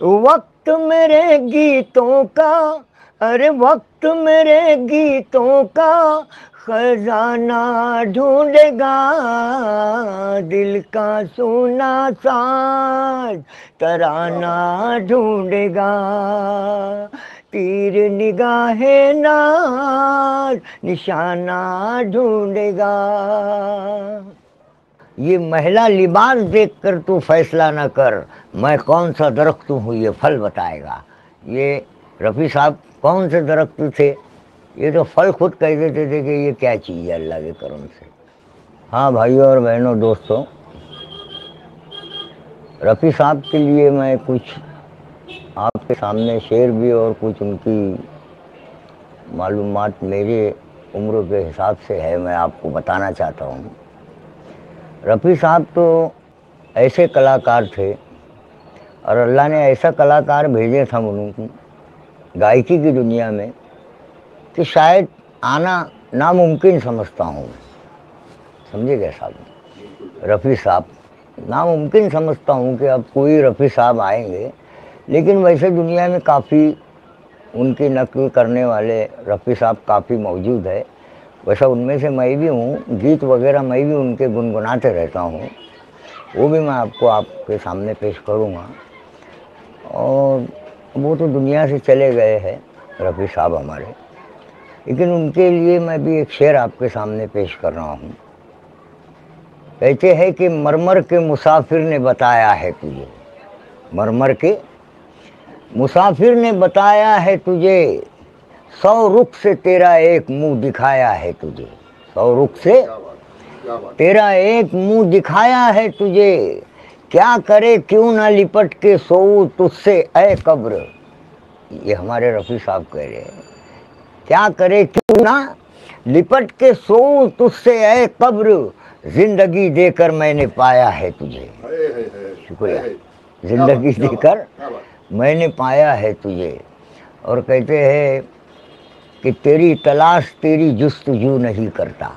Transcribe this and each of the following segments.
वक्त मेरे गीतों का, अरे वक्त मेरे गीतों का खजाना ढूंढेगा, दिल का सुना साज तराना ढूंढेगा, तीर निगाहे नाज निशाना ढूंढेगा। ये महिला लिबास देखकर तू फैसला न कर, मैं कौन सा दरख्त हूँ ये फल बताएगा। ये रफ़ी साहब कौन से दरख्त थे, ये तो फल खुद कह देते थे कि ये क्या चीज़ है अल्लाह के करम से। हाँ भाइयों और बहनों दोस्तों, रफ़ी साहब के लिए मैं कुछ आपके सामने शेर भी और कुछ उनकी मालूमात मेरे उम्र के हिसाब से है, मैं आपको बताना चाहता हूँ। रफ़ी साहब तो ऐसे कलाकार थे और अल्लाह ने ऐसा कलाकार भेजे था उनको गायकी की दुनिया में कि शायद आना नामुमकिन समझता हूँ। समझे क्या साहब, रफ़ी साहब नामुमकिन समझता हूँ कि अब कोई रफ़ी साहब आएंगे, लेकिन वैसे दुनिया में काफ़ी उनकी नकल करने वाले रफ़ी साहब काफ़ी मौजूद है। वैसा उनमें से मैं भी हूँ, गीत वगैरह मैं भी उनके गुनगुनाते रहता हूँ, वो भी मैं आपके सामने पेश करूँगा। और वो तो दुनिया से चले गए हैं रफ़ी साहब हमारे, लेकिन उनके लिए मैं भी एक शेर आपके सामने पेश कर रहा हूँ। कहते हैं कि मरमर के मुसाफिर ने बताया है तुझे, मरमर के मुसाफिर ने बताया है तुझे, 100 रुख से तेरा एक मुंह दिखाया है तुझे, 100 रुख से तेरा एक मुंह दिखाया है तुझे, क्या करे क्यों ना लिपट के सोऊं तुझसे ऐ कब्र। ये हमारे रफ़ी साहब कह रहे हैं, क्या करे क्यों ना लिपट के सोऊं तुझसे ऐ कब्र, जिंदगी देकर मैंने पाया है तुझे। शुक्रिया, जिंदगी देकर मैंने पाया है तुझे। और कहते हैं कि तेरी तलाश तेरी जुस्तजू नहीं करता,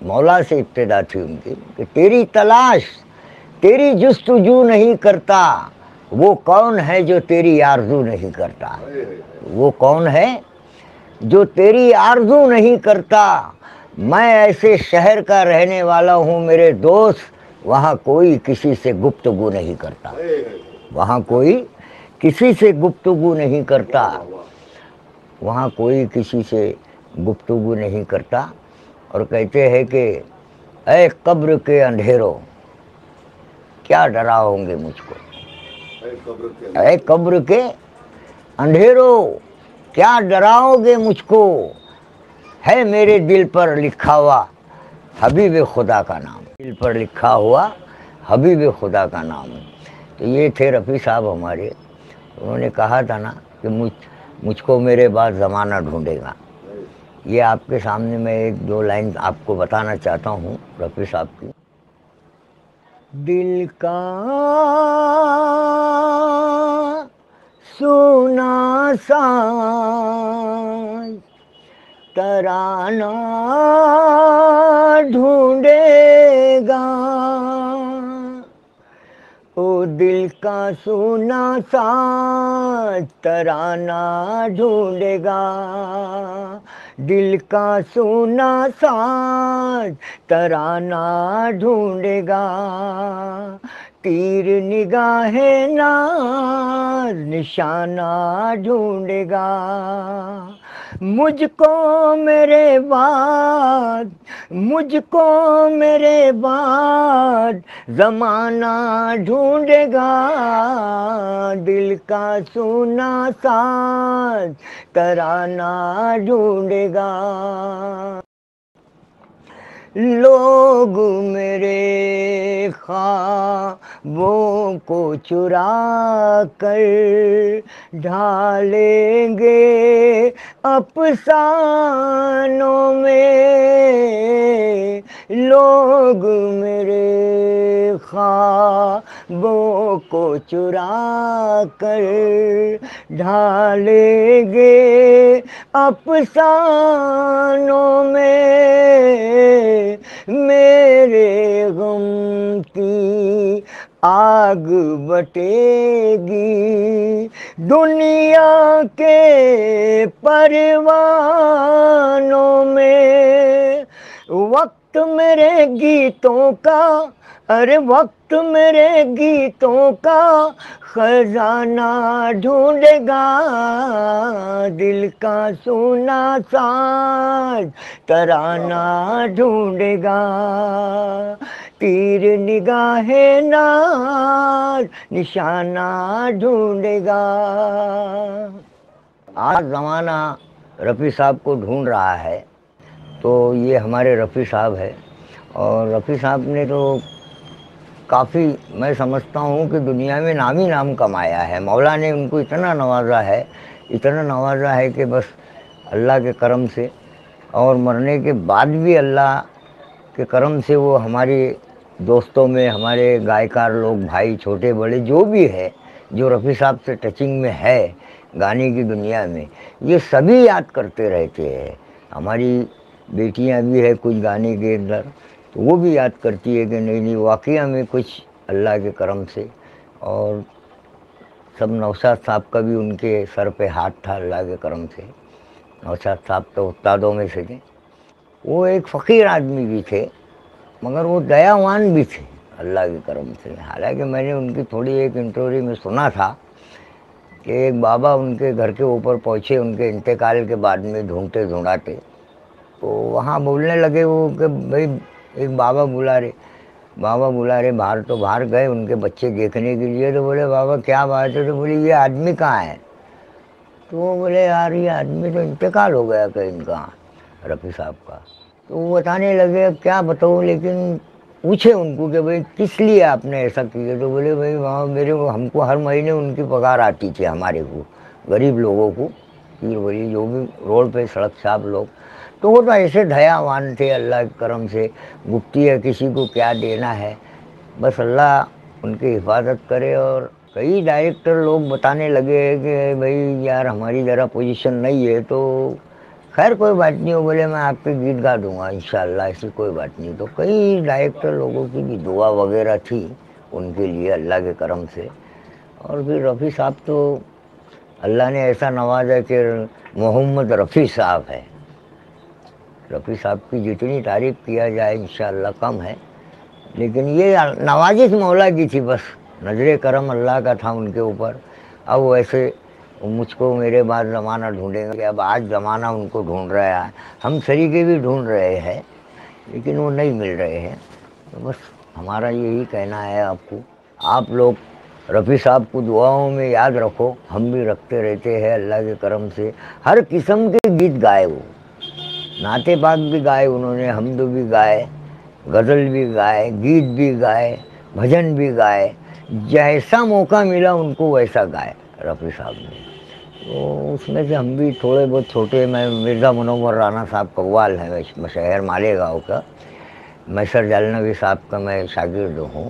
मौला से इब्तिदा थी उनकी कि तेरी तलाश तेरी जुस्तजू नहीं करता, वो कौन है जो तेरी आरज़ू नहीं करता, वो कौन है जो तेरी आरज़ू नहीं करता। मैं ऐसे शहर का रहने वाला हूँ मेरे दोस्त, वहाँ कोई किसी से गुफ्तगू नहीं करता, वहाँ कोई किसी से गुफ्तगू नहीं करता, वहाँ कोई किसी से गुफ्तगू नहीं करता। और कहते हैं कि ऐ कब्र के अंधेरों क्या डराओगे मुझको, ऐ कब्र के अंधेरों क्या डराओगे मुझको, है मेरे दिल पर लिखा हुआ हबीब खुदा का नाम, दिल पर लिखा हुआ हबीब खुदा का नाम। तो ये थे रफ़ी साहब हमारे, उन्होंने कहा था ना कि मुझको मेरे बाद ज़माना ढूंढेगा। ये आपके सामने मैं एक दो लाइन आपको बताना चाहता हूँ रफ़ी साहब की। दिल का सुना साज तराना ढूंढेगा, ओ दिल का सुना साज तराना ढूंढेगा, दिल का सुना साज तराना ढूंढेगा, तीर निगाहे नाज निशाना ढूंढेगा, मुझको मेरे बाद मुझको मेरे बाद ज़माना ढूंढेगा, दिल का सुना साज तराना ढूंढेगा। लोग मेरे ख्वाबों को चुरा कर ढालेंगे अफसानों में, लोग मेरे ख्वाबों को चुरा कर ढालेंगे अफसानों में, मेरे गम की आग बटेगी दुनिया के परवानों में। वक्त मेरे गीतों का, अरे वक्त मेरे गीतों का खजाना ढूंढेगा, दिल का सोना साज तराना ढूंढेगा, तीर निगाहे नाज निशाना ढूंढेगा। आज ज़माना रफ़ी साहब को ढूंढ रहा है, तो ये हमारे रफ़ी साहब है। और रफ़ी साहब ने तो काफ़ी, मैं समझता हूँ कि दुनिया में नाम ही नाम कमाया है। मौला ने उनको इतना नवाजा है, इतना नवाजा है कि बस अल्लाह के करम से, और मरने के बाद भी अल्लाह के करम से वो हमारे दोस्तों में, हमारे गायकार लोग, भाई छोटे बड़े जो भी है, जो रफ़ी साहब से टचिंग में है गाने की दुनिया में, ये सभी याद करते रहते हैं। हमारी बेटियां भी है कुछ गाने के अंदर, तो वो भी याद करती है कि नहीं नहीं वाकई में कुछ अल्लाह के करम से। और सब नौशाद साहब का भी उनके सर पे हाथ था अल्लाह के करम से। नौशाद साहब तो उस्तादों में से थे। वो एक फ़कीर आदमी भी थे, मगर वो दयावान भी थे अल्लाह के करम से। हालांकि मैंने उनकी थोड़ी एक इंटरव्यू में सुना था कि एक बाबा उनके घर के ऊपर पहुँचे उनके इंतकाल के बाद में ढूंढते ढूंढाते, तो वहाँ बोलने लगे वो कि भाई एक बाबा बुला रहे बाहर। तो बाहर गए उनके बच्चे देखने के लिए, तो बोले बाबा क्या बात है? तो बोले ये आदमी कहाँ है? तो वो बोले यार ये आदमी तो इंतकाल हो गया कहीं कहाँ, रफ़ी साहब का। तो वो बताने लगे अब क्या बताऊँ, लेकिन पूछे उनको कि भाई किस लिए आपने ऐसा किया? तो बोले भाई वहाँ मेरे को, हमको हर महीने उनकी पगार आती थी, हमारे को गरीब लोगों को, पीर वली जो भी रोड पे सड़क साहब लोग, तो वो तो ऐसे दयावान थे अल्लाह के करम से। गुप्ती है, किसी को क्या देना है, बस अल्लाह उनकी हिफाजत करे। और कई डायरेक्टर लोग बताने लगे कि भाई यार हमारी ज़रा पोजीशन नहीं है, तो खैर कोई बात नहीं हो, बोले मैं आपके गीत गा दूंगा इंशाल्लाह, ऐसी कोई बात नहीं। तो कई डायरेक्टर लोगों की भी दुआ वगैरह थी उनके लिए अल्लाह के करम से। और फिर रफ़ी साहब तो अल्लाह ने ऐसा नवाजा कि मोहम्मद रफ़ी साहब है। रफ़ी साहब की जितनी तारीफ़ किया जाए इंशाल्लाह कम है, लेकिन ये नवाजिश मौला की थी, बस नजरे करम अल्लाह का था उनके ऊपर। अब वैसे मुझको मेरे बाद ज़माना ढूंढेगा कि अब आज ज़माना उनको ढूंढ रहा है, हम सरीके भी ढूंढ रहे हैं, लेकिन वो नहीं मिल रहे हैं। तो बस हमारा यही कहना है आपको, आप लोग रफ़ी साहब को दुआओं में याद रखो, हम भी रखते रहते हैं अल्लाह के करम से। हर किस्म के गीत गाए, वो नाते पाक भी गाए उन्होंने, हमद भी गाए, गज़ल भी गाए, गीत भी गाए, भजन भी गाए, जैसा मौका मिला उनको वैसा गाए रफ़ी साहब ने। तो उसमें से हम भी थोड़े बहुत छोटे, मैं मिर्ज़ा मुनव्वर राना साहब कव्वाल है, शहर मालेगाँव का, मैसर जालनवी साहब का मैं शागिर्द हूँ,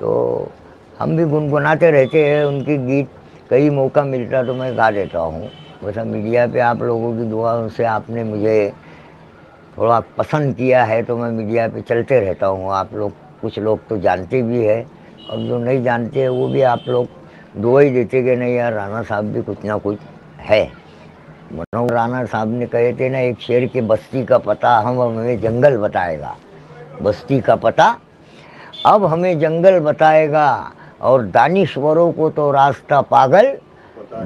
तो हम भी गुनगुनाते रहते हैं उनके गीत। कई मौका मिलता तो मैं गा देता हूँ। वैसा मीडिया पे आप लोगों की दुआओं से आपने मुझे थोड़ा पसंद किया है, तो मैं मीडिया पे चलते रहता हूँ। आप लोग कुछ लोग तो जानते भी है, और जो नहीं जानते हैं वो भी आप लोग दुआ ही देते कि नहीं यार राना साहब भी कुछ ना कुछ है। मनोहर राना साहब ने कहे थे ना एक शेर के, बस्ती का पता हम हमें जंगल बताएगा, बस्ती का पता अब हमें जंगल बताएगा, और दानिश्वरों को तो रास्ता पागल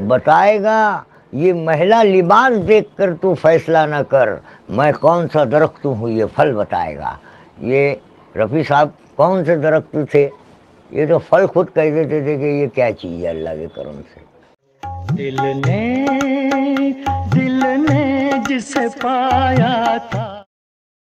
बताएगा। ये महिला लिबास देखकर तू फैसला न कर, मैं कौन सा दरख्त हूँ ये फल बताएगा। ये रफ़ी साहब कौन से दरख्त थे, ये तो फल खुद कह देते थे कि ये क्या चीज़ है अल्लाह के करम से। दिल ने जिसे पाया था